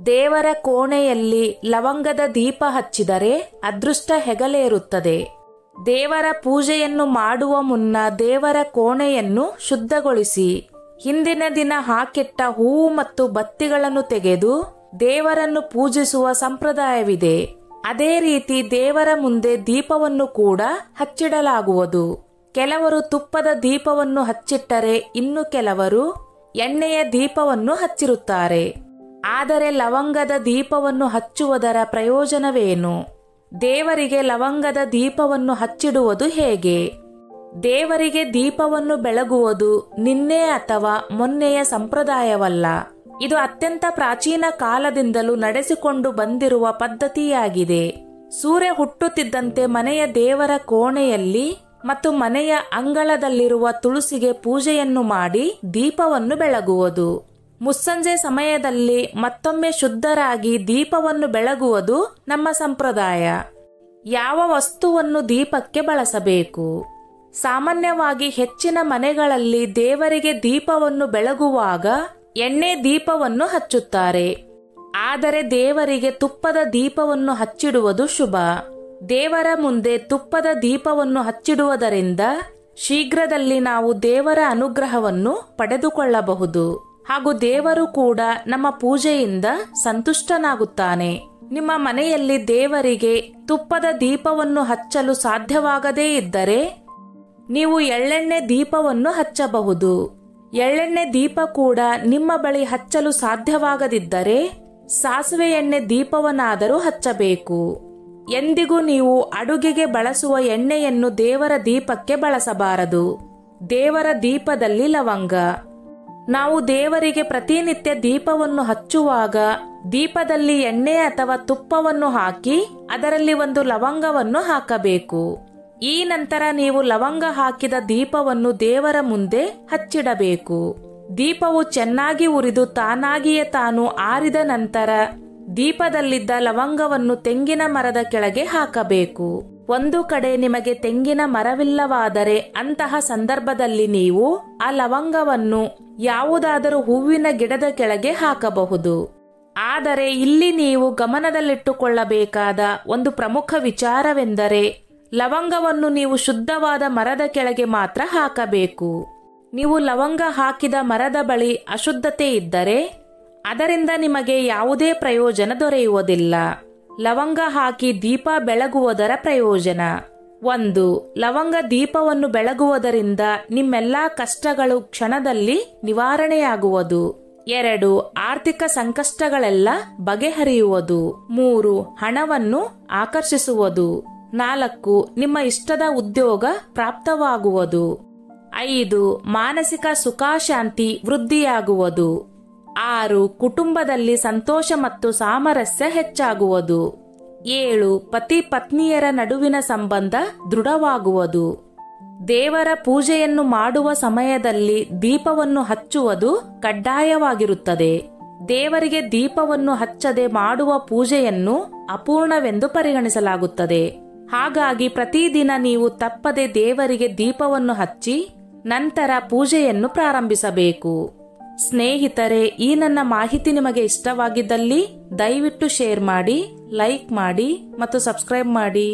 ದೇವರ ಕೋಣೆಯಲ್ಲಿ ಲವಂಗದ ದೀಪ ಹಚ್ಚಿದರೆ ಅದೃಷ್ಟ ಹೆಗಲೇರುತ್ತದೆ. ದೇವರ ಪೂಜೆಯನ್ನು ಮಾಡುವ ಮುನ್ನ ದೇವರ ಕೋಣೆಯನ್ನು ಶುದ್ಧಗೊಳಿಸಿ ಹಿಂದಿನ ದಿನ ಹಾಕಿಟ್ಟ ಹೂವು ಮತ್ತು ಬತ್ತಿಗಳನ್ನು ತೆಗೆದು ದೇವರನ್ನು ಪೂಜಿಸುವ ಸಂಪ್ರದಾಯವಿದೆ. ಅದೇ ರೀತಿ ದೇವರ ಮುಂದೆ ದೀಪವನ್ನು ಕೂಡ ಹಚ್ಚಿಡಲಾಗುವುದು. ಕೆಲವರು ತುಪ್ಪದ ದೀಪವನ್ನು ಹಚ್ಚಿಟ್ಟರೆ ಇನ್ನು ಕೆಲವರು ಎಣ್ಣೆಯ ದೀಪವನ್ನು ಹಚ್ಚಿರುತ್ತಾರೆ. ಆದರೆ ಲವಂಗದ ದೀಪವನ್ನು ಹಚ್ಚುವುದರ ಪ್ರಯೋಜನವೇನು? ದೇವರಿಗೆ ಲವಂಗದ ದೀಪವನ್ನು ಹಚ್ಚಿಡುವುದು ಹೇಗೆ? ದೇವರಿಗೆ ದೀಪವನ್ನು ಬೆಳಗುವುದು ನಿನ್ನೆ ಅಥವಾ ಮೊನ್ನೆಯ ಸಂಪ್ರದಾಯವಲ್ಲ. ಇದು ಅತ್ಯಂತ ಪ್ರಾಚೀನ ಕಾಲದಿಂದಲೂ ನಡೆಸಿಕೊಂಡು ಬಂದಿರುವ ಪದ್ಧತಿಯಾಗಿದೆ. ಸೂರ್ಯ ಹುಟ್ಟುತ್ತಿದ್ದಂತೆ ಮನೆಯ ದೇವರ ಕೋಣೆಯಲ್ಲಿ ಮತ್ತು ಮನೆಯ ಅಂಗಳದಲ್ಲಿರುವ ತುಳಸಿಗೆ ಪೂಜೆಯನ್ನು ಮಾಡಿ ದೀಪವನ್ನು ಬೆಳಗುವುದು. ಮುಸ್ಸಂಜೆ ಸಮಯದಲ್ಲಿ ಮತ್ತೊಮ್ಮೆ ಶುದ್ಧರಾಗಿ ದೀಪವನ್ನು ಬೆಳಗುವುದು ನಮ್ಮ ಸಂಪ್ರದಾಯ. ಯಾವ ವಸ್ತುವನ್ನು ದೀಪಕ್ಕೆ ಬಳಸಬೇಕು? ಸಾಮಾನ್ಯವಾಗಿ ಹೆಚ್ಚಿನ ಮನೆಗಳಲ್ಲಿ ದೇವರಿಗೆ ದೀಪವನ್ನು ಬೆಳಗುವಾಗ ಎಣ್ಣೆ ದೀಪವನ್ನು ಹಚ್ಚುತ್ತಾರೆ. ಆದರೆ ದೇವರಿಗೆ ತುಪ್ಪದ ದೀಪವನ್ನು ಹಚ್ಚಿಡುವುದು ಶುಭ. ದೇವರ ಮುಂದೆ ತುಪ್ಪದ ದೀಪವನ್ನು ಹಚ್ಚಿಡುವುದರಿಂದ ಶೀಘ್ರದಲ್ಲಿ ನಾವು ದೇವರ ಅನುಗ್ರಹವನ್ನು ಪಡೆದುಕೊಳ್ಳಬಹುದು. ಹಾಗೂ ದೇವರು ಕೂಡ ನಮ್ಮ ಪೂಜೆಯಿಂದ ಸಂತುಷ್ಟನಾಗುತ್ತಾನೆ. ನಿಮ್ಮ ಮನೆಯಲ್ಲಿ ದೇವರಿಗೆ ತುಪ್ಪದ ದೀಪವನ್ನು ಹಚ್ಚಲು ಸಾಧ್ಯವಾಗದೇ ಇದ್ದರೆ ನೀವು ಎಳ್ಳೆಣ್ಣೆ ದೀಪವನ್ನು ಹಚ್ಚಬಹುದು. ಎಳ್ಳೆಣ್ಣೆ ದೀಪ ಕೂಡ ನಿಮ್ಮ ಬಳಿ ಹಚ್ಚಲು ಸಾಧ್ಯವಾಗದಿದ್ದರೆ ಸಾಸಿವೆ ಎಣ್ಣೆ ದೀಪವನ್ನಾದರೂ ಹಚ್ಚಬೇಕು. ಎಂದಿಗೂ ನೀವು ಅಡುಗೆಗೆ ಬಳಸುವ ಎಣ್ಣೆಯನ್ನು ದೇವರ ದೀಪಕ್ಕೆ ಬಳಸಬಾರದು. ದೇವರ ದೀಪದಲ್ಲಿ ಲವಂಗ. ನಾವು ದೇವರಿಗೆ ಪ್ರತಿನಿತ್ಯ ದೀಪವನ್ನು ಹಚ್ಚುವಾಗ ದೀಪದಲ್ಲಿ ಎಣ್ಣೆ ಅಥವಾ ತುಪ್ಪವನ್ನು ಹಾಕಿ ಅದರಲ್ಲಿ ಒಂದು ಲವಂಗವನ್ನು ಹಾಕಬೇಕು. ಈ ನಂತರ ನೀವು ಲವಂಗ ಹಾಕಿದ ದೀಪವನ್ನು ದೇವರ ಮುಂದೆ ಹಚ್ಚಿಡಬೇಕು. ದೀಪವು ಚೆನ್ನಾಗಿ ಉರಿದು ತಾನಾಗಿಯೇ ತಾನು ಆರಿದ ನಂತರ ದೀಪದಲ್ಲಿದ್ದ ಲವಂಗವನ್ನು ತೆಂಗಿನ ಮರದ ಕೆಳಗೆ ಹಾಕಬೇಕು. ಒಂದು ಕಡೆ ನಿಮಗೆ ತೆಂಗಿನ ಮರವಿಲ್ಲವಾದರೆ ಅಂತಹ ಸಂದರ್ಭದಲ್ಲಿ ನೀವು ಆ ಲವಂಗವನ್ನು ಯಾವುದಾದರೂ ಹೂವಿನ ಗಿಡದ ಕೆಳಗೆ ಹಾಕಬಹುದು. ಆದರೆ ಇಲ್ಲಿ ನೀವು ಗಮನದಲ್ಲಿಟ್ಟುಕೊಳ್ಳಬೇಕಾದ ಒಂದು ಪ್ರಮುಖ ವಿಚಾರವೆಂದರೆ ಲವಂಗವನ್ನು ನೀವು ಶುದ್ಧವಾದ ಮರದ ಕೆಳಗೆ ಮಾತ್ರ ಹಾಕಬೇಕು. ನೀವು ಲವಂಗ ಹಾಕಿದ ಮರದ ಬಳಿ ಅಶುದ್ಧತೆ ಇದ್ದರೆ ಅದರಿಂದ ನಿಮಗೆ ಯಾವುದೇ ಪ್ರಯೋಜನ ದೊರೆಯುವುದಿಲ್ಲ. ಲವಂಗ ಹಾಕಿ ದೀಪ ಬೆಳಗುವುದರ ಪ್ರಯೋಜನ: 1. ಲವಂಗ ದೀಪವನ್ನು ಬೆಳಗುವುದರಿಂದ ನಿಮ್ಮೆಲ್ಲಾ ಕಷ್ಟಗಳು ಕ್ಷಣದಲ್ಲಿ ನಿವಾರಣೆಯಾಗುವುದು. 2. ಆರ್ಥಿಕ ಸಂಕಷ್ಟಗಳೆಲ್ಲ ಬಗೆಹರಿಯುವುದು. 3. ಹಣವನ್ನು ಆಕರ್ಷಿಸುವುದು. 4. ನಿಮ್ಮ ಇಷ್ಟದ ಉದ್ಯೋಗ ಪ್ರಾಪ್ತವಾಗುವುದು. 5. ಮಾನಸಿಕ ಸುಖಶಾಂತಿ ವೃದ್ಧಿಯಾಗುವುದು. 6. ಕುಟುಂಬದಲ್ಲಿ ಸಂತೋಷ ಮತ್ತು ಸಾಮರಸ್ಯ ಹೆಚ್ಚಾಗುವುದು. 7. ಪತಿ ಪತ್ನಿಯರ ನಡುವಿನ ಸಂಬಂಧ ದೃಢವಾಗುವುದು. ದೇವರ ಪೂಜೆಯನ್ನು ಮಾಡುವ ಸಮಯದಲ್ಲಿ ದೀಪವನ್ನು ಹಚ್ಚುವುದು ಕಡ್ಡಾಯವಾಗಿರುತ್ತದೆ. ದೇವರಿಗೆ ದೀಪವನ್ನು ಹಚ್ಚದೆ ಮಾಡುವ ಪೂಜೆಯನ್ನು ಅಪೂರ್ಣವೆಂದು ಪರಿಗಣಿಸಲಾಗುತ್ತದೆ. ಹಾಗಾಗಿ ಪ್ರತಿದಿನ ನೀವು ತಪ್ಪದೆ ದೇವರಿಗೆ ದೀಪವನ್ನು ಹಚ್ಚಿ ನಂತರ ಪೂಜೆಯನ್ನು ಪ್ರಾರಂಭಿಸಬೇಕು. ಸ್ನೇಹಿತರೆ, ಈ ನನ್ನ ಮಾಹಿತಿ ನಿಮಗೆ ಇಷ್ಟವಾಗಿದ್ದಲ್ಲಿ ದಯವಿಟ್ಟು ಶೇರ್ ಮಾಡಿ, ಲೈಕ್ ಮಾಡಿ ಮತ್ತು ಸಬ್ಸ್ಕ್ರೈಬ್ ಮಾಡಿ.